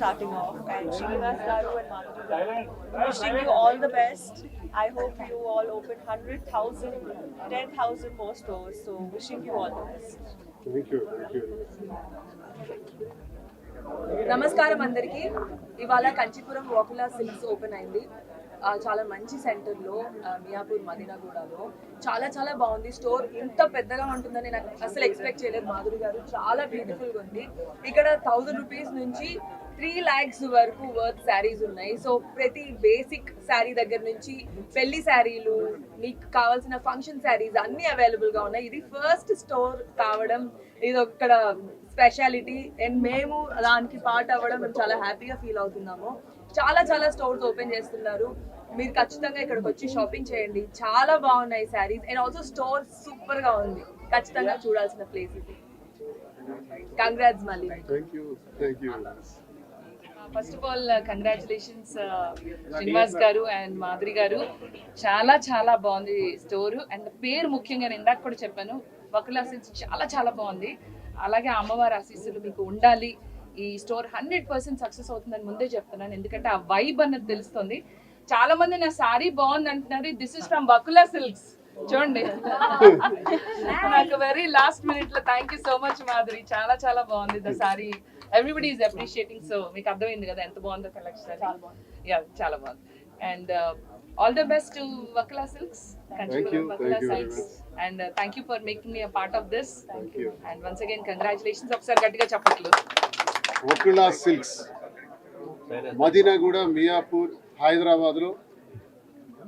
starting off. And Srinivas Garu and Madhuri Garu, wishing you all the best. I hope you all open 100,000, 10,000 more stores. So wishing you all the best. Thank you. నమస్కారం అందరికీ. ఇవాళ Kanchipuram వాకులా silks open అయింది. చాలా మంచి సెంటర్లో, మియాపూర్ మదీనాగూడలో. చాలా బాగుంది. Store ఇంత పెద్దగా ఉంటుందని నాకు అసలు ఎక్స్పెక్ట్ చేయలేదు. మాధురి గారు చాలా బ్యూటిఫుల్గా ఉంది. ఇక్కడ 1000 రూపీస్ నుంచి 3 lakhs వరకు వర్త్ శారీస్ ఉన్నాయి. సో ప్రతి బేసిక్ శారీ దగ్గర నుంచి పెళ్లి శారీలు, మీకు కావాల్సిన ఫంక్షన్ శారీస్ అన్నీ అవైలబుల్గా ఉన్నాయి. ఇది ఫస్ట్ స్టోర్ కావడం ఇది ఒక్కడ స్పెషాలిటీ. అండ్ మేము దానికి పార్ట్ అవ్వడం మేము చాలా హ్యాపీగా ఫీల్ అవుతున్నాము. చాలా స్టోర్స్ ఓపెన్ చేస్తున్నారు. మీరు ఖచ్చితంగా ఇక్కడికి వచ్చి షాపింగ్ చేయండి. చాలా బాగున్నాయి saris. And also store super గా ఉంది. ఖచ్చితంగా చూడాల్సిన ప్లేస్ ఇది. కంగ్రాట్స్ మళ్ళీ. First of all congratulations Srinivas గారు అండ్ మాధురి గారు. చాలా బాగుంది స్టోరు. అండ్ పేరు ముఖ్యంగా నేను ఇందాక కూడా చెప్పాను, వకులా సిల్క్స్ చాలా బాగుంది. అలాగే అమ్మవారి ఆశీస్సులు మీకు ఉండాలి. ఈ స్టోర్ 100% సక్సెస్ అవుతుందని ముందే చెప్తున్నాను, ఎందుకంటే ఆ వైబ్ అన్నది తెలుస్తుంది. చాలా మంది నా సారీ బాగుంది అంటున్నారు. This is from Vakula Silks. చూడండి, నాకు వెరీ లాస్ట్ మినిట్ లో thank you so much Madhuri. చాలా బాగుంది the sari. Everybody is appreciating. So మీకు అర్థమైంది కదా ఎంత బాగుందో కలెక్షన్. చాలా బాగుంది. And all the best to Vakula Silks. Thank you. And thank you for making me a part of this. Thank you. And once again congratulations. Okasari gattiga chappatlu. Vakula Silks Madinaguda, Miyapur, హైదరాబాద్లో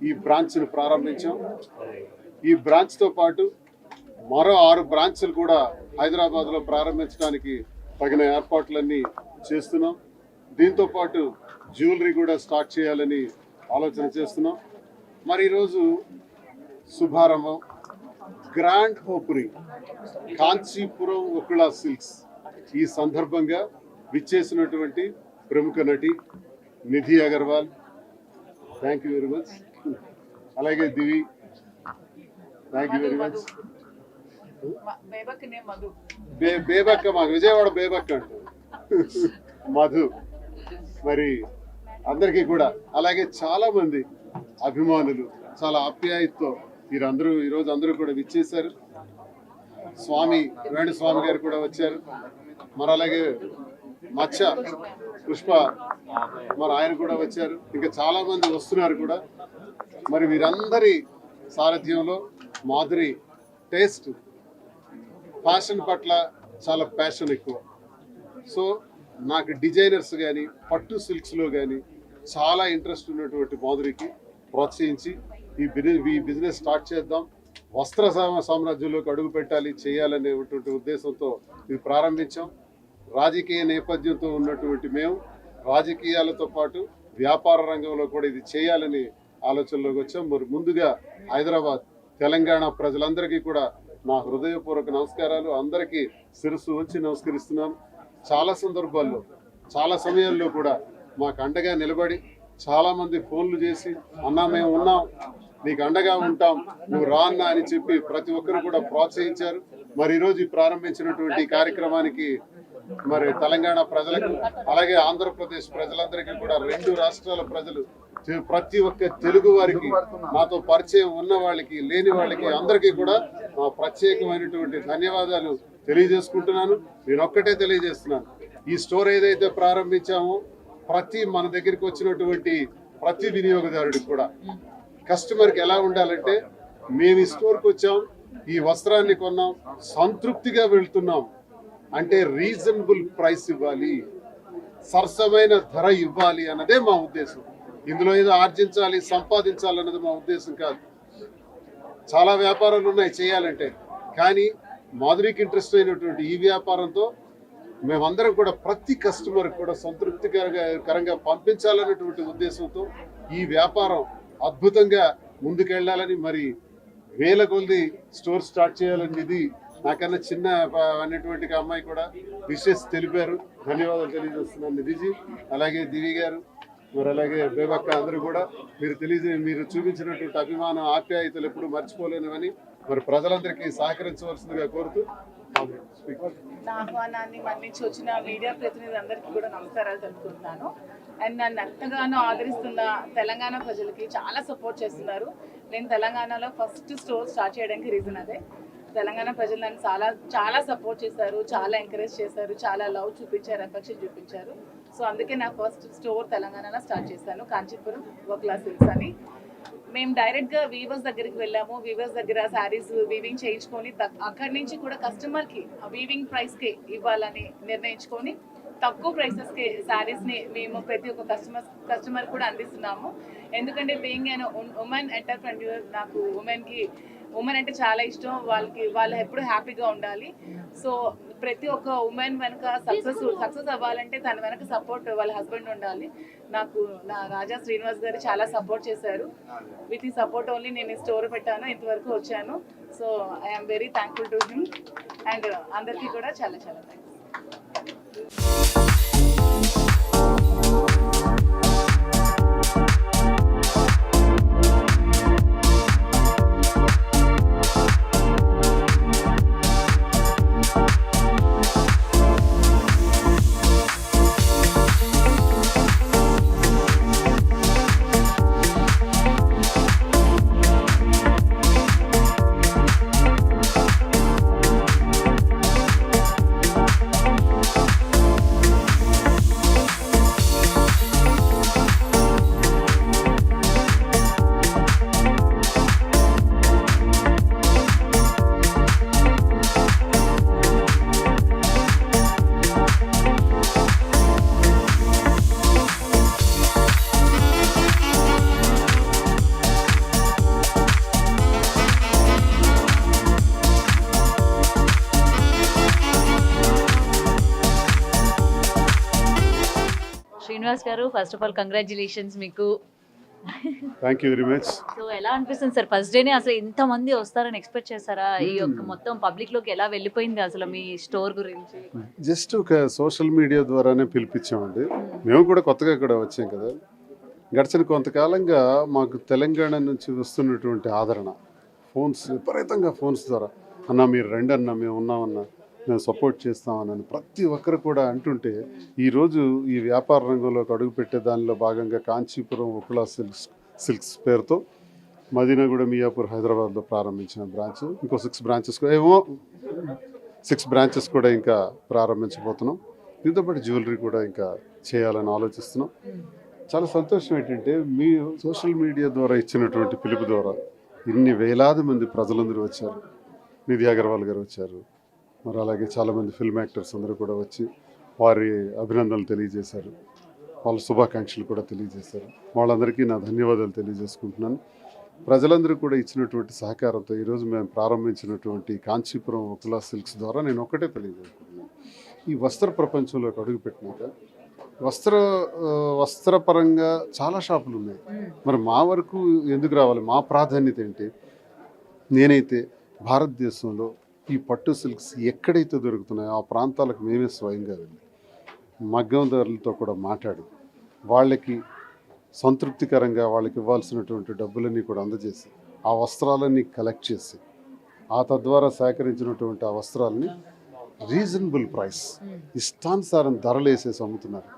ఈ బ్రాంచ్ను ప్రారంభించాం. ఈ బ్రాంచ్తో పాటు మరో 6 బ్రాంచ్లు కూడా హైదరాబాద్లో ప్రారంభించడానికి తగిన ఏర్పాట్లన్నీ చేస్తున్నాం. దీంతో పాటు జ్యువెలరీ కూడా స్టార్ట్ చేయాలని ఆలోచన చేస్తున్నాం. మరి ఈరోజు శుభారంభం, గ్రాండ్ ఓపెనింగ్ కాంచీపురం వకులా సిల్క్స్. ఈ సందర్భంగా విచ్చేసినటువంటి ప్రముఖ నటి Nidhi Agarwal, thank you very much. అలాగే Divi, thank you very much. Bebakka, మాకు విజయవాడ బేబక్క అంటారు. మధు, మరి అందరికీ కూడా, అలాగే చాలా మంది అభిమానులు చాలా ఆప్యాయతతో మీరందరూ ఈరోజు అందరూ కూడా విచ్చేశారు. వేణుస్వామి గారు కూడా వచ్చారు. మరి అలాగే మచ్చ పుష్ప, మరి ఆయన కూడా వచ్చారు. ఇంకా చాలా మంది వస్తున్నారు కూడా. మరి వీరందరి సారథ్యంలో మాధురి టేస్ట్, ఫ్యాషన్ పట్ల చాలా ప్యాషన్ ఎక్కువ. సో నాకు డిజైనర్స్ కానీ పట్టు సిల్క్స్లో కానీ చాలా ఇంట్రెస్ట్ ఉన్నటువంటి మాధురికి ప్రోత్సహించి ఈ బిజినెస్ స్టార్ట్ చేద్దాం, వస్త్ర సామ్రాజ్యంలోకి అడుగు పెట్టాలి, చేయాలనేటువంటి ఉద్దేశంతో ఇది ప్రారంభించాం. రాజకీయ నేపథ్యంతో ఉన్నటువంటి మేము రాజకీయాలతో పాటు వ్యాపార రంగంలో కూడా ఇది చేయాలని ఆలోచనలోకి వచ్చాం. మరి ముందుగా హైదరాబాద్, తెలంగాణ ప్రజలందరికీ కూడా నా హృదయపూర్వక నమస్కారాలు. అందరికీ శిరస్సు ఉంచి నమస్కరిస్తున్నాను. చాలా సందర్భాల్లో, చాలా సమయాల్లో కూడా మాకు అండగా నిలబడి చాలామంది ఫోన్లు చేసి, అన్నా మేము ఉన్నాం, నీకు అండగా ఉంటాం, నువ్వు రా అన్నా అని చెప్పి ప్రతి ఒక్కరు కూడా ప్రోత్సహించారు. మరి ఈరోజు ప్రారంభించినటువంటి కార్యక్రమానికి మరి తెలంగాణ ప్రజలకు, అలాగే ఆంధ్రప్రదేశ్ ప్రజలందరికీ కూడా, 2 రాష్ట్రాల ప్రజలు, ప్రతి ఒక్క తెలుగు వారికి, నాతో పరిచయం ఉన్న వాళ్ళకి, లేని వాళ్ళకి అందరికీ కూడా నా ప్రత్యేకమైనటువంటి ధన్యవాదాలు తెలియజేసుకుంటున్నాను. నేను ఒక్కటే తెలియజేస్తున్నాను, ఈ స్టోర్ ఏదైతే ప్రారంభించామో మన దగ్గరికి వచ్చినటువంటి ప్రతి వినియోగదారుడికి కూడా కస్టమర్కి ఎలా ఉండాలంటే, మేము ఈ స్టోర్కి వచ్చాం, ఈ వస్త్రాన్ని కొన్నాం, సంతృప్తిగా వెళ్తున్నాం అంటే రీజనబుల్ ప్రైస్ ఇవ్వాలి, సరసమైన ధర ఇవ్వాలి అన్నదే మా ఉద్దేశం. ఇందులో ఏదో ఆర్జించాలి, సంపాదించాలి అన్నది మా ఉద్దేశం కాదు. చాలా వ్యాపారాలు ఉన్నాయి చేయాలంటే, కానీ మాధురికి ఇంట్రెస్ట్ అయినటువంటి ఈ వ్యాపారంతో మేమందరం కూడా ప్రతి కస్టమర్ కూడా సంతృప్తికరంగా పంపించాలనేటువంటి ఉద్దేశంతో ఈ వ్యాపారం అద్భుతంగా ముందుకెళ్లాలని, మరి వేల కొద్ది స్టోర్ స్టార్ట్ చేయాలని ఇది నాకన్నా చిన్న అనేటువంటి అమ్మాయి కూడా విషెస్ తెలిపారు. ధన్యవాదాలు తెలియజేస్తున్నాను నిధిజీ, అలాగే దివి గారు, మరి అలాగే బేబక్క, అందరూ కూడా మీరు చూపించినటువంటి అభిమానం, ఆప్యాయతలు ఎప్పుడు మర్చిపోలేనివని మరి ప్రజలందరికీ సహకరించవలసిందిగా కోరుతూ నా ఆహ్వానాన్ని మన్నించి వచ్చిన మీడియా ప్రతినిధులందరికీ కూడా నమస్కారాలు తెలుపుకుంటున్నాను. అండ్ నన్ను ఎంతగానో ఆదరిస్తున్న తెలంగాణ ప్రజలకి చాలా సపోర్ట్ చేస్తున్నారు. నేను తెలంగాణలో ఫస్ట్ స్టోర్ స్టార్ట్ చేయడానికి రీజన్ అదే. తెలంగాణ ప్రజలు నన్ను చాలా సపోర్ట్ చేశారు, చాలా ఎంకరేజ్ చేశారు, చాలా లవ్ చూపించారు, ఎఫెక్షన్ చూపించారు. సో అందుకే నా ఫస్ట్ స్టోర్ తెలంగాణలో స్టార్ట్ చేశాను, కాంచీపురం వకులా సిల్క్స్ అని. మేము డైరెక్ట్గా వీవర్స్ దగ్గరికి వెళ్ళాము. వీవర్స్ దగ్గర శారీస్ వీవింగ్ చేయించుకొని అక్కడి నుంచి కూడా కస్టమర్కి వీవింగ్ ప్రైస్కి ఇవ్వాలని నిర్ణయించుకొని తక్కువ ప్రైసెస్కి శారీస్ని మేము ప్రతి ఒక్క కస్టమర్ కూడా అందిస్తున్నాము. ఎందుకంటే బీయింగ్ అండ్ ఉమెన్ ఎంటర్ప్రెన్యూర్, నాకు ఉమెన్ అంటే చాలా ఇష్టం. వాళ్ళు ఎప్పుడు హ్యాపీగా ఉండాలి. సో ప్రతి ఒక్క ఉమెన్ వెనక సక్సెస్ అవ్వాలంటే తన వెనక సపోర్ట్ వాళ్ళ హస్బెండ్ ఉండాలి. నాకు నా రాజా శ్రీనివాస్ గారు చాలా సపోర్ట్ చేశారు. విత్ ఈ సపోర్ట్ ఓన్లీ నేను ఈ స్టోర్ పెట్టాను, ఇంతవరకు వచ్చాను. So I'm very thankful to him. And అందరికీ కూడా చాలా చాలా థ్యాంక్స్. శ్రీనివాస్ గారు, ఫస్ట్ ఆఫ్ ఆల్ కంగ్రాచులేషన్స్ మీకు. Thank you very much. So ఎలా అనిపిస్తుంది సార్, ఫస్ట్ డేనే అసలు ఇంతమంది వస్తారని ఎక్స్పెక్ట్ చేశారా? ఈ యొక్క మొత్తం పబ్లిక్ లోకి ఎలా వెళ్ళిపోయింది అసలు మీ స్టోర్ గురించి? జస్ట్ ఒక సోషల్ మీడియా ద్వారానే పిలిపించామండి. మేము కూడా కొత్తగా ఇక్కడ వచ్చాం కదా. గడిచిన కొంతకాలంగా మాకు తెలంగాణ నుంచి వస్తున్నటువంటి ఆదరణ, ఫోన్స్ విపరీతంగా ఫోన్స్ ద్వారా, అన్న మీరు రండి అన్న, మేము ఉన్నామన్నా, మేము సపోర్ట్ చేస్తామని ప్రతి ఒక్కరు కూడా అంటుంటే, ఈరోజు ఈ వ్యాపార రంగంలోకి అడుగుపెట్టే దానిలో భాగంగా కాంచీపురం వకులా సిల్క్స్ పేరుతో మదీనాగూడ, మియాపూర్, హైదరాబాద్లో ప్రారంభించిన బ్రాంచ్. ఇంకో 6 బ్రాంచెస్ కూడా ఇంకా ప్రారంభించబోతున్నాం. దీంతోపాటు జ్యువెలరీ కూడా ఇంకా చేయాలని ఆలోచిస్తున్నాం. చాలా సంతోషం ఏంటంటే, మీ సోషల్ మీడియా ద్వారా ఇచ్చినటువంటి పిలుపు ద్వారా ఇన్ని వేలాది మంది ప్రజలందరూ వచ్చారు. నిధి అగర్వాల్ గారు వచ్చారు, మరి అలాగే చాలామంది ఫిల్మ్ యాక్టర్స్ అందరూ కూడా వచ్చి వారి అభినందనలు తెలియజేశారు, వాళ్ళ శుభాకాంక్షలు కూడా తెలియజేశారు. వాళ్ళందరికీ నా ధన్యవాదాలు తెలియజేసుకుంటున్నాను. ప్రజలందరూ కూడా ఇచ్చినటువంటి సహకారంతో ఈరోజు మేము ప్రారంభించినటువంటి కాంచీపురం వకులా సిల్క్స్ ద్వారా నేను ఒక్కటే తెలియజేసుకుంటున్నాను. ఈ వస్త్ర ప్రపంచంలోకి అడుగుపెట్టినాక వస్త్రపరంగా చాలా షాపులు ఉన్నాయి. మరి మా వరకు ఎందుకు రావాలి? మా ప్రాధాన్యత ఏంటి? నేనైతే భారతదేశంలో ఈ పట్టు సిల్క్స్ ఎక్కడైతే దొరుకుతున్నాయో ఆ ప్రాంతాలకు మేమే స్వయంగా వెళ్ళి మగ్గందారులతో కూడా మాట్లాడి వాళ్ళకి సంతృప్తికరంగా వాళ్ళకి ఇవ్వాల్సినటువంటి డబ్బులన్నీ కూడా అందజేసి ఆ వస్త్రాలన్నీ కలెక్ట్ చేసి ఆ తద్వారా సేకరించినటువంటి ఆ వస్త్రాలని రీజనబుల్ ప్రైస్, ఇష్టానుసారం ధరలు వేసేసి అమ్ముతున్నారు.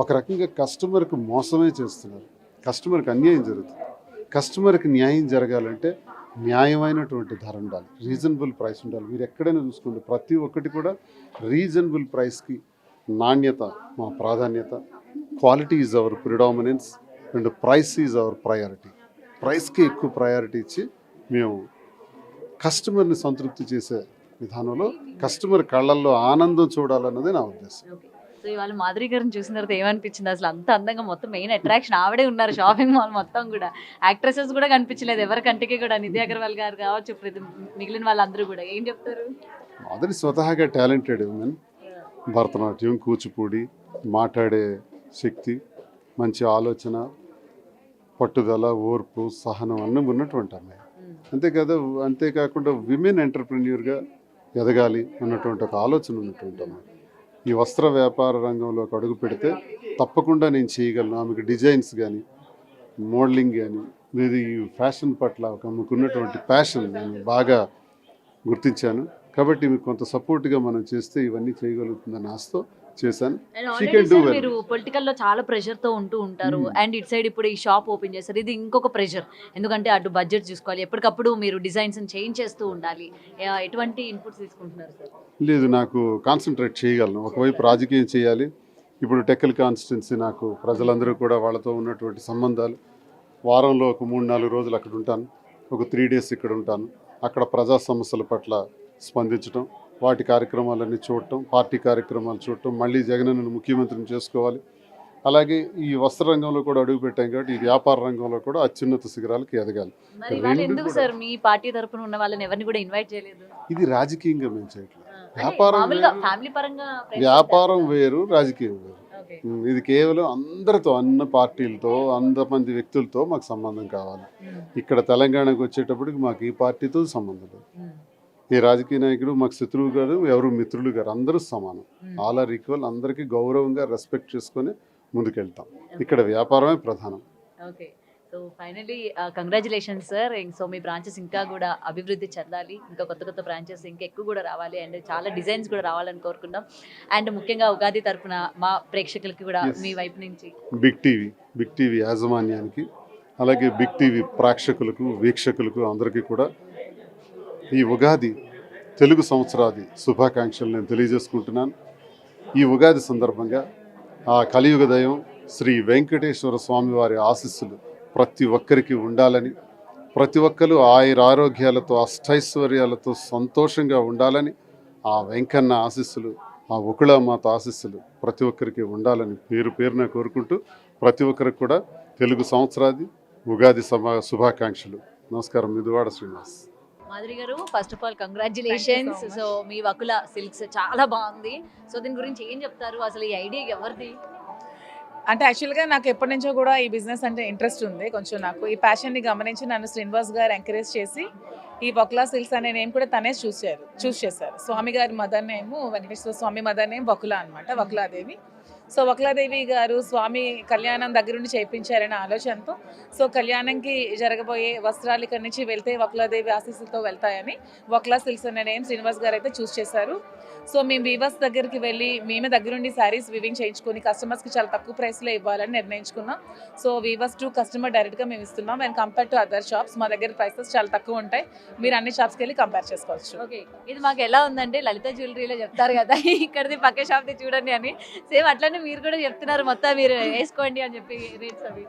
ఒక రకంగా కస్టమర్కి మోసమే చేస్తున్నారు. కస్టమర్కి అన్యాయం జరుగుతుంది. కస్టమర్కి న్యాయం జరగాలంటే న్యాయమైనటువంటి ధర ఉండాలి, రీజనబుల్ ప్రైస్ ఉండాలి. మీరు ఎక్కడైనా చూసుకోండి, ప్రతి ఒక్కటి కూడా రీజనబుల్ ప్రైస్కి నాణ్యత మా ప్రాధాన్యత. Quality is our predominance and price is our priority. ప్రైస్కి ఎక్కువ ప్రయారిటీ ఇచ్చి మేము కస్టమర్ని సంతృప్తి చేసే విధానంలో కస్టమర్ కళ్ళల్లో ఆనందం చూడాలన్నది నా ఉద్దేశం. సో ఇవాళ మాధురి గారిని చూసిన తర్వాత ఏమనిపించింది? అసలు అంత అందంగా మొత్తం మెయిన్ అట్రాక్షన్ ఆవిడే ఉన్నారు షాపింగ్ మాల్ మొత్తం కూడా. యాక్ట్రెసెస్ కూడా కనిపించలేదు ఎవరి కంటికి కూడా. నిధి అగర్వాల్ గారు కావచ్చు, మిగిలిన వాళ్ళందరూ కూడా. ఏం చెప్తారు? మాధురి స్వతహాగా టాలెంటెడ్ ఉమెన్. భరతనాట్యం, కూచిపూడి, మాట్లాడే శక్తి, మంచి ఆలోచన, పట్టుదల, ఓర్పు, సహనం అన్నీ ఉన్నటువంటి అమ్మాయి. అంతేకాకుండా విమెన్ ఎంటర్ప్రెన్యూర్గా ఎదగాలి అన్నటువంటి ఒక ఆలోచన ఉన్నటువంటి అమ్మాయి. ఈ వస్త్ర వ్యాపార రంగంలోకి అడుగు పెడితే తప్పకుండా నేను చేయగలను. ఆమెకు డిజైన్స్ కానీ, మోడలింగ్ కానీ, లేదా ఈ ఫ్యాషన్ పట్ల ఆమెకున్నటువంటి ప్యాషన్ నేను బాగా గుర్తించాను. కాబట్టి మీకు కొంత సపోర్ట్గా మనం చేస్తే ఇవన్నీ చేయగలుగుతుందని ఆశతో చేశాను. And She already can do sir well. మీరు పొలిటికల్ లో చాలా ప్రెషర్ తో ఉంటూ ఉంటారు అండ్ ఇటు సైడ్ ఇప్పుడు ఈ షాప్ ఓపెన్ చేస్తారు, ఇది ఇంకొక ప్రెషర్. ఎందుకంటే అటు బడ్జెట్ చూసుకోవాలి, ఎప్పటికప్పుడు మీరు డిజైన్స్ చేంజ్ చేస్తూ ఉండాలి. ఎటువంటి ఇన్పుట్స్ తీసుకుంటున్నారు సార్? లేదు, నాకు కాన్సన్ట్రేట్ చేయగలను. ఒకవైపు రాజకీయం చేయాలి, ఇప్పుడు టెక్కల్ కాన్స్టిట్యున్సీ నాకు ప్రజలందరూ కూడా వాళ్ళతో ఉన్నటువంటి సంబంధాలు, వారంలో ఒక 3-4 రోజులు అక్కడ ఉంటాను, ఒక 3 days ఇక్కడ ఉంటాను. అక్కడ ప్రజా సమస్యల పట్ల స్పందించడం, వాటి కార్యక్రమాలన్నీ చూడటం, పార్టీ కార్యక్రమాలు చూడటం, మళ్ళీ జగనన్నను ముఖ్యమంత్రిని చేసుకోవాలి. అలాగే ఈ వస్త్ర రంగంలో కూడా అడుగుపెట్టాం కాబట్టి ఈ వ్యాపార రంగంలో కూడా అత్యున్నత శిఖరాలకు ఎదగాలి. మరి వాళ్ళు ఎందుకు సార్ మీ పార్టీ తరపున ఉన్న వాళ్ళని ఎవరిని కూడా ఇన్వైట్ చేయలేదు? ఇది రాజకీయంగా మేము చేయట్లేదు. అంటే వ్యాపారం మామూలుగా వేరు, ఫ్యామిలీ పరంగా వ్యాపారం వేరు, రాజకీయం వేరు. ఓకే. ఇది కేవలం అందరితో, అన్ని పార్టీలతో, అంతమంది వ్యక్తులతో మాకు సంబంధం కావాలి. ఇక్కడ తెలంగాణకు వచ్చేటప్పటికి మాకు ఈ పార్టీతో సంబంధం లేదు. ఏ రాజకీయ నాయకుడు మాకు శత్రువు గారు, ఎవరు మిత్రులు గారు, అందరూ సమానం. All are equal. అందరికీ గౌరవంగా రెస్పెక్ట్ చేసుకొని ముందుకెళ్తాం. ఇక్కడ వ్యాపారమే ప్రధానం. Okay. So finally congratulations sir. So మీ బ్రాంచెస్ ఇంకా కూడా అభివృద్ధి చెందాలి, ఇంకా కొత్త కొత్త బ్రాంచెస్ ఇంకా ఎక్కువ కూడా రావాలి అండ్ చాలా డిజైన్స్ కూడా రావాలని కోరుకుందాం. అండ్ ముఖ్యంగా ఉగాది తరపున మా ప్రేక్షకులకి కూడా మీ వైపు నుంచి బిగ్ టీవీ యాజమాన్యానికి, అలాగే బిగ్ టీవీ ప్రేక్షకులకు, వీక్షకులకు అందరికీ కూడా ఈ ఉగాది తెలుగు సంవత్సరాది శుభాకాంక్షలు నేను తెలియజేసుకుంటున్నాను. ఈ ఉగాది సందర్భంగా ఆ కలియుగ దైవం శ్రీ వెంకటేశ్వర స్వామి వారి ఆశీస్సులు ప్రతి ఒక్కరికి ఉండాలని, ప్రతి ఒక్కరు ఆయురారోగ్యాలతో, అష్టైశ్వర్యాలతో సంతోషంగా ఉండాలని, ఆ వెంకన్న ఆశీస్సులు, ఆ ఉకుళమాత ఆశీస్సులు ప్రతి ఒక్కరికి ఉండాలని పేరు పేరున కోరుకుంటూ ప్రతి ఒక్కరికి కూడా తెలుగు సంవత్సరాది ఉగాది శుభాకాంక్షలు. నమస్కారం. మిదువాడ శ్రీనివాస్. మాధురి గారు, first of all congratulations. So me Vakula silks చాలా బాగుంది. సో దీని గురించి ఏం చెప్తారు? అసలు ఈ ఐడియా ఎవరిది? అంటే యాక్చువల్గా నాకు ఎప్పటి నుంచో కూడా ఈ బిజినెస్ అంటే ఇంట్రెస్ట్ ఉంది. కొంచెం నాకు ఈ ప్యాషన్ని గమనించి నన్ను శ్రీనివాస్ గారు ఎంకరేజ్ చేసి ఈ వకులా సిల్క్స్ అనే నేమ్ కూడా తనే చూస్ చేశారు. స్వామి గారి మదర్ నేమ్ వెంకటేశ్వర స్వామి మదర్ నేమ్ వకులా అనమాట, వకులాదేవి. సో వకులాదేవి గారు స్వామి కళ్యాణం దగ్గరుండి చేయించారనే ఆలోచనతో, సో కళ్యాణంకి జరగబోయే వస్త్రాలు ఇక్కడి నుంచి వెళ్తే వకులాదేవి ఆశీస్సులతో వెళ్తాయని వకులా సిల్క్స్ అనే నేమ్ శ్రీనివాస్ గారు అయితే చూస్ చేశారు. సో మేము వీవర్స్ దగ్గరికి వెళ్ళి మేమే దగ్గరుండి శారీస్ వివింగ్ చేయించుకొని కస్టమర్స్కి చాలా తక్కువ ప్రైస్లో ఇవ్వాలని నిర్ణయించుకున్నాం. సో వీవర్స్ టు కస్టమర్ డైరెక్ట్గా మేము ఇస్తున్నాం. And compare to other shops మా దగ్గర ప్రైసెస్ చాలా తక్కువ ఉంటాయి. మీరు అన్ని షాప్స్కి వెళ్ళి కంపేర్ చేసుకోవచ్చు. ఓకే. ఇది మాకు ఎలా ఉందంటే లలిత జ్యువెలరీలో చెప్తారు కదా, ఇక్కడిది పక్క షాప్ది చూడండి అని, సేమ్ అట్లనే మీరు కూడా చెప్తున్నారు మొత్తం మీరు వేసుకోండి అని చెప్పి రేట్స్ అవి.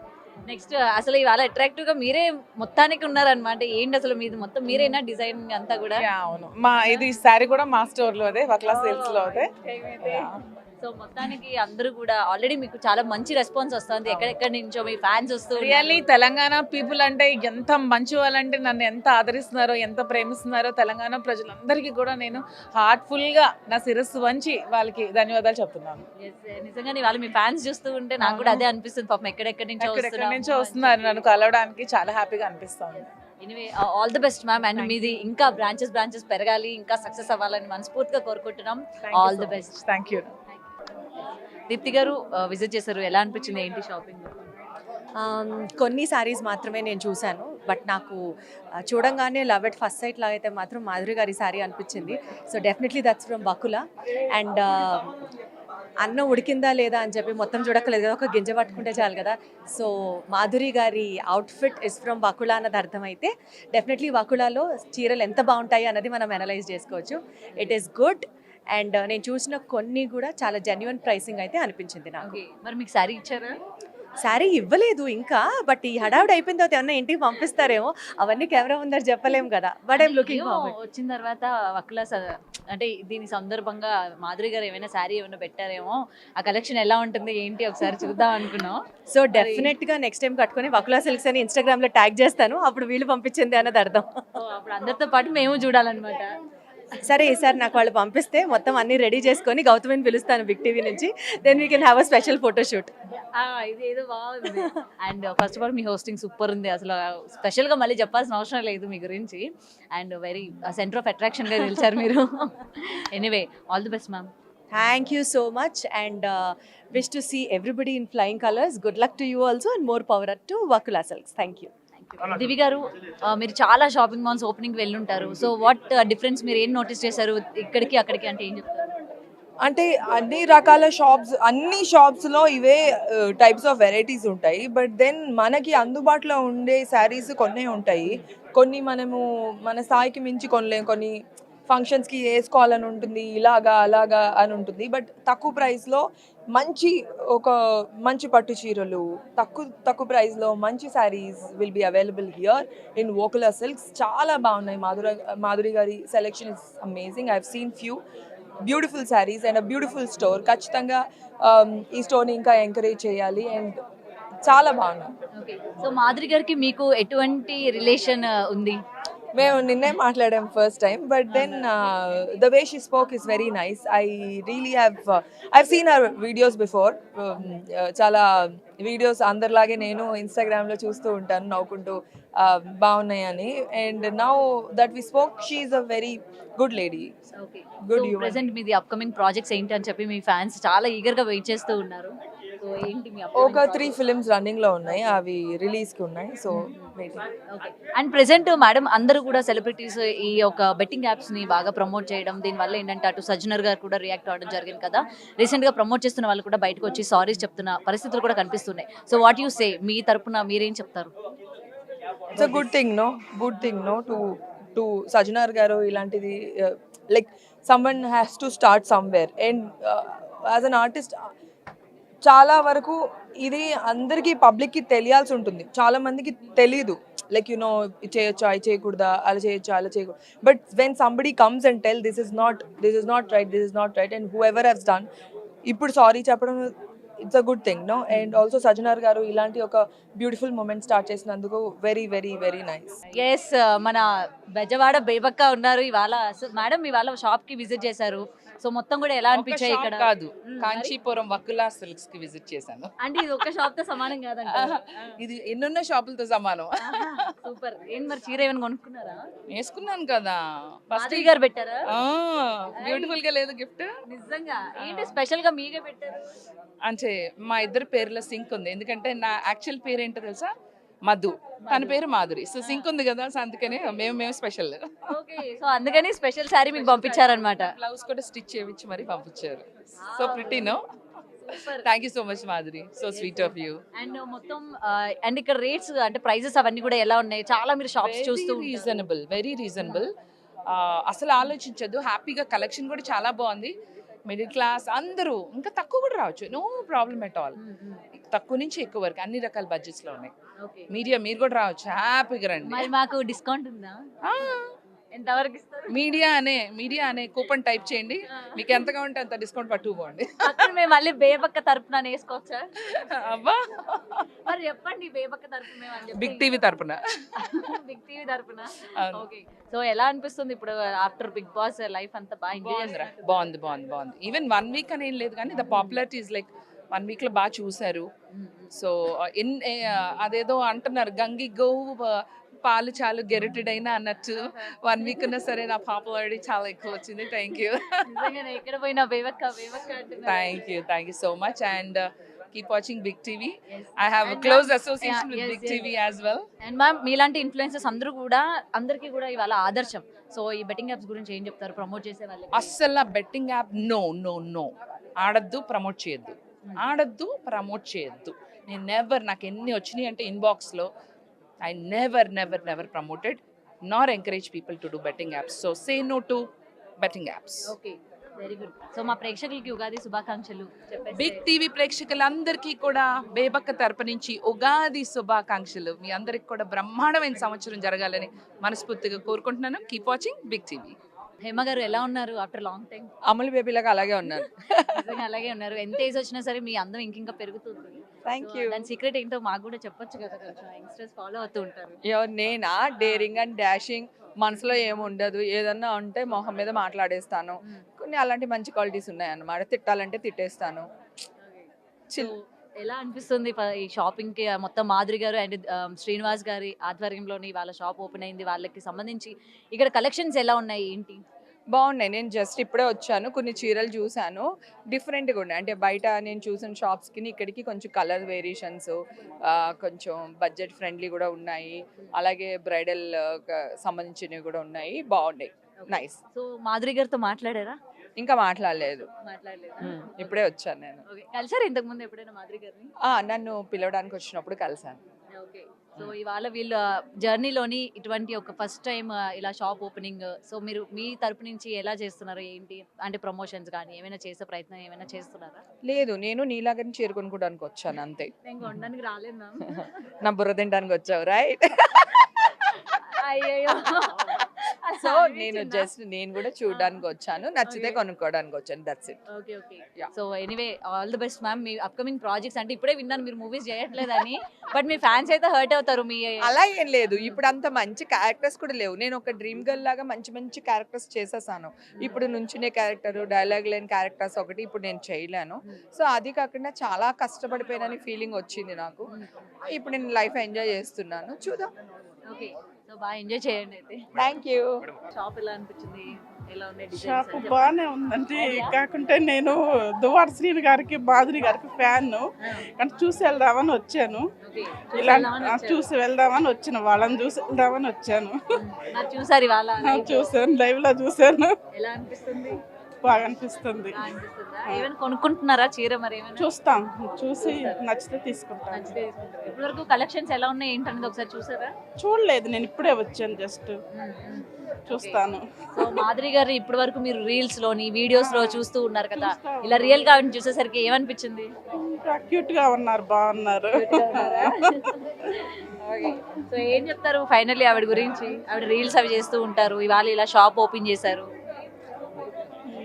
నెక్స్ట్ అసలు ఇవాళ అట్రాక్టివ్ గా మీరే మొత్తానికి ఉన్నారనమాట. ఏంటి అసలు మీది మొత్తం మీరేనా డిజైన్ అంతా కూడా? అవును, మా ఇది శారీ కూడా మా స్టోర్ లో అదే వకులా సేల్స్ లో అదే. సో మొత్తానికి అందరూ కూడా ఆల్రెడీ మీకు చాలా మంచి రెస్పాన్స్ వస్తుంది, ఎక్కడెక్కడి నుంచో మీ ఫ్యాన్స్ వస్తూ. రియల్లీ తెలంగాణ పీపుల్ అంటే ఎంత మంచి వాళ్ళంటే నన్ను ఎంత ఆదరిస్తున్నారో, ఎంత ప్రేమిస్తున్నారో తెలంగాణ ప్రజలందరికీ కూడా నేను హార్ట్ఫుల్ గా నా శిరస్సు వంచి వాళ్ళకి ధన్యవాదాలు చెప్తున్నాను. నిజంగానే వాళ్ళు మీ ఫ్యాన్స్ చూస్తూ ఉంటే నాకు కూడా అదే అనిపిస్తుంది. పాపం ఎక్కడెక్కడి నుంచో వస్తున్నారు నన్ను కలవడానికి, చాలా హ్యాపీగా అనిపిస్తుంది. Anyway all the best ma'am. And మీది ఇంకా బ్రాంచెస్ పెరగాలి, ఇంకా సక్సెస్ అవ్వాలని మనస్ఫూర్తిగా కోరుకుంటున్నాం. All the best. Thank you. Deepti గారు విజిట్ చేశారు, ఎలా అనిపించింది ఏంటి షాపింగ్? కొన్ని శారీస్ మాత్రమే నేను చూశాను, బట్ నాకు చూడంగానే లవ్ ఎట్ ఫస్ట్ సైట్ లాగా అయితే మాత్రం మాధురి గారి శారీ అనిపించింది. So definitely that's from Vakula. And అన్నం ఉడికిందా లేదా అని చెప్పి మొత్తం చూడక్కలేదు కదా, ఒక గింజ పట్టుకుంటే చాలు కదా. సో మాధురి గారి అవుట్ఫిట్ ఇస్ ఫ్రమ్ వకులా అన్నది అర్థమైతే డెఫినెట్లీ వకులాలో చీరలు ఎంత బాగుంటాయి అన్నది మనం అనలైజ్ చేసుకోవచ్చు. It is good. అండ్ నేను చూసిన కొన్ని కూడా చాలా జెన్యున్ ప్రైసింగ్ అయితే అనిపించింది నాకు. మరి మీకు శారీ ఇచ్చారా? శారీ ఇవ్వలేదు ఇంకా, బట్ ఈ హడావుడి అయిపోయిన తర్వాత ఏమన్నా ఇంటికి పంపిస్తారేమో, అవన్నీ కెమెరా ముందర చెప్పలేము కదా. బట్ ఐమ్ లుకింగ్ వచ్చిన తర్వాత వకులా అంటే దీని సందర్భంగా మాధురి గారు ఏమైనా శారీ ఏమైనా పెట్టారేమో, ఆ కలెక్షన్ ఎలా ఉంటుంది ఏంటి ఒకసారి చూద్దాం అనుకున్నాం. సో డెఫినెట్ గా నెక్స్ట్ టైం కట్టుకొని వకులా సిల్క్స్ అని ఇన్స్టాగ్రామ్ లో ట్యాగ్ చేస్తాను, అప్పుడు వీళ్ళు పంపించింది అన్నది అర్థం. అప్పుడు అందరితో పాటు మేము చూడాలన్నమాట. సరే, ఈసారి నాకు వాళ్ళు పంపిస్తే మొత్తం అన్ని రెడీ చేసుకొని గౌతమిని పిలుస్తాను బిగ్ టీవీ నుంచి. Then we can have a special photoshoot. ఇది ఏదో బాగుంది. అండ్ ఫస్ట్ ఆఫ్ ఆల్ మీ హోస్టింగ్ సూపర్ ఉంది, అసలు స్పెషల్గా మళ్ళీ చెప్పాల్సిన అవసరం లేదు మీ గురించి. అండ్ వెరీ సెంటర్ ఆఫ్ అట్రాక్షన్గా నిలిచారు మీరు. Anyway all the best ma'am. Thank you so much, and wish to see everybody in flying colors. Good luck to you also, and more power to Wakula Silks. Thank you. Divi garu, మీరు చాలా shopping malls opening వెళ్ళుంటారు. So what difference మీరు ఏం notice చేశారు ఇక్కడికి అక్కడికి అంటే ఏం చెప్తారు? అంటే అన్ని రకాల షాప్స్, అన్ని షాప్స్లో ఇవే టైప్స్ ఆఫ్ వెరైటీస్ ఉంటాయి. బట్ దెన్ మనకి అందుబాటులో ఉండే శారీస్ కొన్నే ఉంటాయి. కొన్ని మనము మన స్థాయికి మించి కొనలేం. కొన్ని ఫంక్షన్స్కి వేసుకోవాలని ఉంటుంది, ఇలాగా అలాగా అని ఉంటుంది. బట్ తక్కువ ప్రైస్లో ఒక మంచి పట్టు చీరలు తక్కువ ప్రైస్లో మంచి saris will be available here in Vakula Silks. చాలా బాగున్నాయి. మాధురి గారి selection is amazing. I have seen few beautiful saris and a beautiful store. ఖచ్చితంగా ఈ స్టోర్ని ఇంకా ఎంకరేజ్ చేయాలి అండ్ చాలా బాగున్నాయి. ఓకే, సో మాధురి గారికి మీకు ఎటువంటి రిలేషన్ ఉంది? మేము నిన్నే మాట్లాడాం first time, but then the way she spoke is very nice. I really I've seen her videos before. చాలా వీడియోస్ అందరిలాగే నేను ఇన్స్టాగ్రామ్లో చూస్తూ ఉంటాను నవ్వుకుంటూ బాగున్నాయని. And now that we spoke, she is a very good lady. Good you. Present మీది upcoming projects ఏంటి అని చెప్పి మీ ఫ్యాన్స్ చాలా ఈగర్గా వెయిట్ చేస్తూ ఉన్నారు. సో ఏంటి మీ ఒక 3 ఫిలిమ్స్ రన్నింగ్లో ఉన్నాయి, అవి రిలీజ్కి ఉన్నాయి. సో అండ్ ప్రెసెంట్ మేడం అందరూ కూడా సెలబ్రిటీస్ ఈ యొక్క బెట్టింగ్ యాప్స్ని బాగా ప్రమోట్ చేయడం, దీనివల్ల ఏంటంటే అటు సజ్జనర్ గారు కూడా రియాక్ట్ అవ్వడం జరిగింది కదా. రీసెంట్గా ప్రమోట్ చేస్తున్న వాళ్ళు కూడా బయటకు వచ్చి సారీస్ చెప్తున్న పరిస్థితులు కూడా కనిపిస్తున్నాయి. సో వాట్ యూ సే, మీ తరపున మీరేం చెప్తారు? It's a good thing no to Sajjanar garu ఇలాంటిది. Like someone has to start somewhere and as an artist చాలా వరకు ఇది అందరికీ పబ్లిక్కి తెలియాల్సి ఉంటుంది. చాలా మందికి తెలీదు, లైక్ ఇది చేయొచ్చా, ఇది చేయకూడదా, అలా చేయొచ్చా, అలా చేయకూడదు. But when somebody comes and tell this is not right and whoever has done, ఇప్పుడు సారీ చెప్పడం it's a good thing and also Sajjanar garu ఇలాంటి ఒక బ్యూటిఫుల్ మూమెంట్ స్టార్ట్ చేసినందుకు very very very nice. Yes, మన బెజవాడ బేబక్క ఉన్నారు ఇవాళ. మేడం ఇవాళ shop కి విజిట్ చేశారు. సో మొత్తం కూడా ఎలా అనిపించాయి ఇక్కడ? కాదు, కాంచీపురం వకులా సిల్క్స్ కి విజిట్ చేశాను. అంటే ఇది ఒక షాప్ తో సమానం కాదంట, ఇది ఎన్నెన్నో షాపులతో సమానం. సూపర్. ఏం మరి చీర ఏమైనా కొనుక్కున్నారా? వేసుకున్నాను కదా. మాధురి గారు పెట్టారా? బ్యూటిఫుల్ గా లేదు గిఫ్ట్? నిజంగా ఏంటి స్పెషల్ గా మీకే పెట్టారు? అంటే మా ఇద్దరు పేర్ల సింక్ ఉంది. ఎందుకంటే నా యాక్చువల్ పేరు ఏంటో తెలుసా? మధు, తన పేరు మాధురి. సో సింక్ ఉంది కదా, సో అందుకనే మేము స్పెషల్. ఓకే, సో అందుకని స్పెషల్ సారీ మీకు పంపించారనమాట. బ్లౌజ్ కూడా స్టిచ్ చేయించి మరి పంపించారు. So pretty no. Thank you so much Madhuri, so sweet of you. And మొత్తం అండ్ ఇక్కడ రేట్స్ అంటే ప్రైజెస్ అవన్నీ కూడా ఎలా ఉన్నాయి? చాలా మీరు షాప్స్ చూస్తూ రీజనబుల్, వెరీ రీజనబుల్. అసలు ఆలోచించద్దు, హ్యాపీగా కలెక్షన్ కూడా చాలా బాగుంది. మిడిల్ క్లాస్ అందరూ ఇంకా తక్కువ కూడా రావచ్చు, నో ప్రాబ్లమ్ ఎట్ ఆల్. తక్కువ నుంచి ఎక్కువ వరకు అన్ని రకాల బడ్జెట్స్ లో ఉన్నాయి. మీరు కూడా రావచ్చు, హ్యాపీగా రండి. మరి మాకు డిస్కౌంట్ ఉందా? ఎంతవరకు ఇస్తారు? మీడియా అనే కూపన్ టైప్ చేయండి, మీకు ఎంతగా ఉంటే అంత డిస్కౌంట్ పట్టుకుపోండి. మేము మళ్ళీ బేబక్క తరపున వేసుకోవచ్చా? అబ్బా, మరి చెప్పండి బేబక్క తరపున. బిగ్ టీవీ తరపున. బిగ్ టీవీ తరపున. ఓకే, సో ఎలా అనిపిస్తుంది ఇప్పుడు ఆఫ్టర్ బిగ్ బాస్ లైఫ్ అంతా? బాగా ఎంజాయ్ బాగుంది. ఈవెన్ 1 వీక్ అని ఏం లేదు, కానీ the popularity is like 1 week లో బాగా చూసారు. సో అదేదో అంటున్నారు, గంగి గోవు పాలు చాలు గెరిటెడైనా అన్నట్టు 1 వీక్ ఉన్నా సరే నా పాపులారిటీ చాలా ఎక్కువ వచ్చింది. Thank you. ఎక్కడ పోయినా Bebakka. Thank you so much and keep watching Big TV. I have a close association with Big TV as well. And ma'am, మీలాంటి ఇన్ఫ్లుయెన్సర్స్ అందరికీ కూడా ఇవాళ ఆదర్శం. సో ఈ బెట్టింగ్ యాప్స్ గురించి ఏం చెప్తారు ప్రమోట్ చేసే వాళ్ళకి? అస్సలు బెట్టింగ్ యాప్ నో ఆడద్దు, ప్రమోట్ చేయొద్దు. నేను నాకు ఎన్ని వచ్చినాయి అంటే ఇన్బాక్స్లో, I never promoted nor encourage people to do betting apps. So say no to betting apps. Okay, very good. So మా ప్రేక్షకులకి ఉగాది శుభాకాంక్షలు చెప్పండి. బిగ్ టీవీ ప్రేక్షకులందరికీ కూడా బేబక్క తరపు నుంచి ఉగాది శుభాకాంక్షలు. మీ అందరికి కూడా బ్రహ్మాండమైన సంవత్సరం జరగాలని మనస్ఫూర్తిగా కోరుకుంటున్నాను. Keep watching big TV. Hema garu ఎలా ఉన్నారు ఆఫ్టర్ లాంగ్ టైం? అమలు బేబీలాగా అలాగే ఉన్నారు. అలాగే ఉన్నారు. ఎంత ఏజ్ వచ్చినా సరే మీ అందం ఇంకా పెరుగుతుంది. Thank you. దాని సీక్రెట్ ఏంటో మాకు కూడా చెప్పొచ్చు కదా, కొంచెం యంగ్స్టర్స్ ఫాలో అవుతూ ఉంటారు. నేనా డేరింగ్ అండ్ డాషింగ్, మనసులో ఏముండదు, ఏదన్నా ఉంటే మొహం మీద మాట్లాడేస్తాను. కొన్ని అలాంటి మంచి క్వాలిటీస్ ఉన్నాయన్నమాట. తిట్టాలంటే తిట్టేస్తాను. ఎలా అనిపిస్తుంది ఈ షాపింగ్ కి? మొత్తం మాధురి గారు అండ్ శ్రీనివాస్ గారి ఆధ్వర్యంలోని వాళ్ళ షాప్ ఓపెన్ అయింది. వాళ్ళకి సంబంధించి ఇక్కడ కలెక్షన్స్ ఎలా ఉన్నాయి ఏంటి? బాగున్నాయి. నేను జస్ట్ ఇప్పుడే వచ్చాను, కొన్ని చీరలు చూశాను, డిఫరెంట్గా ఉన్నాయి. అంటే బయట నేను చూసిన షాప్స్కి ఇక్కడికి కొంచెం కలర్ వేరియేషన్స్, కొంచెం బడ్జెట్ ఫ్రెండ్లీ కూడా ఉన్నాయి, అలాగే బ్రైడల్ సంబంధించినవి కూడా ఉన్నాయి, బాగున్నాయి, నైస్. సో మాధురి గారితో మాట్లాడారా? ఇంకా మాట్లాడలేదు, మాట్లాడలేదు. ఇప్పుడే వచ్చాను నేను. కలిసారు ఇంతకు ముందు ఎప్పుడైనా మాధురి గారిని? నన్ను పిలవడానికి వచ్చినప్పుడు కలిసాను. ఓకే. సో ఇవాళ వీళ్ళ జర్నీలోని ఇటువంటి ఒక ఫస్ట్ టైం ఇలా షాప్ ఓపెనింగ్, సో మీరు మీ తరపు నుంచి ఎలా చేస్తున్నారు ఏంటి, అంటే ప్రమోషన్స్ కానీ ఏమైనా చేసే ప్రయత్నం ఏమైనా చేస్తున్నారా? లేదు, నేను నీలాగని చేరుకొనుకోవడానికి వచ్చాను అంతే. నేను కొనడానికి రాలేదు మ్యామ్. నా బుర్ర తినడానికి వచ్చావు, రైట్? అయ్యో. సో నేను కూడా చూడడానికి వచ్చాను, నచ్చితే కొనుక్కోవడానికి వచ్చాను, that's it. Okay okay. Yeah. So anyway all the best ma'am. Me upcoming projects, అంటే ఇప్పుడే విన్నాను మీరు మూవీస్ చేయట్లేదని, బట్ మీ ఫ్యాన్స్ అయితే హర్ట్ అవుతారు. మీ అలా ఏం లేదు, ఇప్పుడు అంత మంచి క్యారెక్టర్స్ కూడా లేవు. నేను ఒక డ్రీమ్ గర్ల్ లాగా మంచి మంచి క్యారెక్టర్స్ చేసేసాను. ఇప్పుడు నుంచునే క్యారెక్టర్, డైలాగ్ లేని క్యారెక్టర్స్ ఒకటి ఇప్పుడు నేను చేయలేను. సో అది కాకుండా చాలా కష్టపడిపోయినని ఫీలింగ్ వచ్చింది నాకు. ఇప్పుడు నేను లైఫ్ ఎంజాయ్ చేస్తున్నాను, చూద్దాం. ఓకే. సో బాగా ఎంజాయ్ చేయండి అయితే. Thank you. షాప్ ఎలా అనిపించింది? ఎలా ఉన్నాయి షాప్ డిజైన్స్? బాగానే ఉందండి. కాకుంటే నేను దువ్వాడ శ్రీని గారికి మాధురి గారికి ఫ్యాన్, కానీ చూసి వెళ్దామని వచ్చాను. ఇలా చూసి వెళ్దామని వచ్చిన వాళ్ళని చూసి వెళ్దామని వచ్చాను. నాకు చూసారు ఇవాళ చూసాను, లైవ్ లో చూసాను. ఎలా అనిపిస్తుంది? బాగా అనిపిస్తుంది. బాగా అనిపిస్తుందా? ఏమైనా కొనుక్కుంటున్నారా చీర? మరి ఏమైనా చూస్తాం, చూసి నచ్చితే తీసుకుంటాం. మంచిగా తీసుకుంటారు. ఇప్పటివరకు కలెక్షన్స్ ఎలా ఉన్నాయి ఏంటనేది ఒకసారి చూసారా? చూడలేదు, నేను ఇప్పుడే వచ్చాను, జస్ట్ చూస్తాను. సో మాధురి గారు ఇప్పటి వరకు మీరు రీల్స్ లోని వీడియోస్ లో చూస్తూ ఉన్నారు కదా, ఇలా రియల్ గా చూసేసరికి ఏమనిపించింది? క్యూట్ గా ఉన్నారు, బాగున్నారు. సో ఏం చెప్తారు ఫైనల్లీ ఆవిడ గురించి? ఆవిడ రీల్స్ అవి చేస్తూ ఉంటారు, ఇవాళ ఇలా షాప్ ఓపెన్ చేశారు.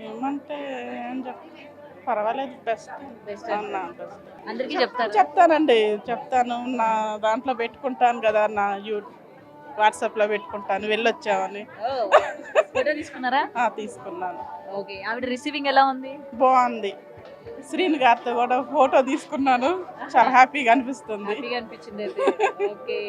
ఏమంటే ఏం పర్వాలేదు, బెస్ట్ అందరికీ చెప్తారు. చెప్తానండి, చెప్తాను. నా దాంట్లో పెట్టుకుంటాను కదా, నా వాట్సాప్ లో పెట్టుకుంటాను, వెళ్ళొచ్చామని. ఫోటో తీసుకున్నారా? తీసుకున్నాను. ఓకే. ఆవిడ రిసీవింగ్ ఎలా ఉంది? బాగుంది. శ్రీని గారితో కూడా ఫోటో తీసుకున్నాను, చాలా హ్యాపీగా అనిపిస్తుంది. హ్యాపీగా అనిపించింది అయితే. ఓకే.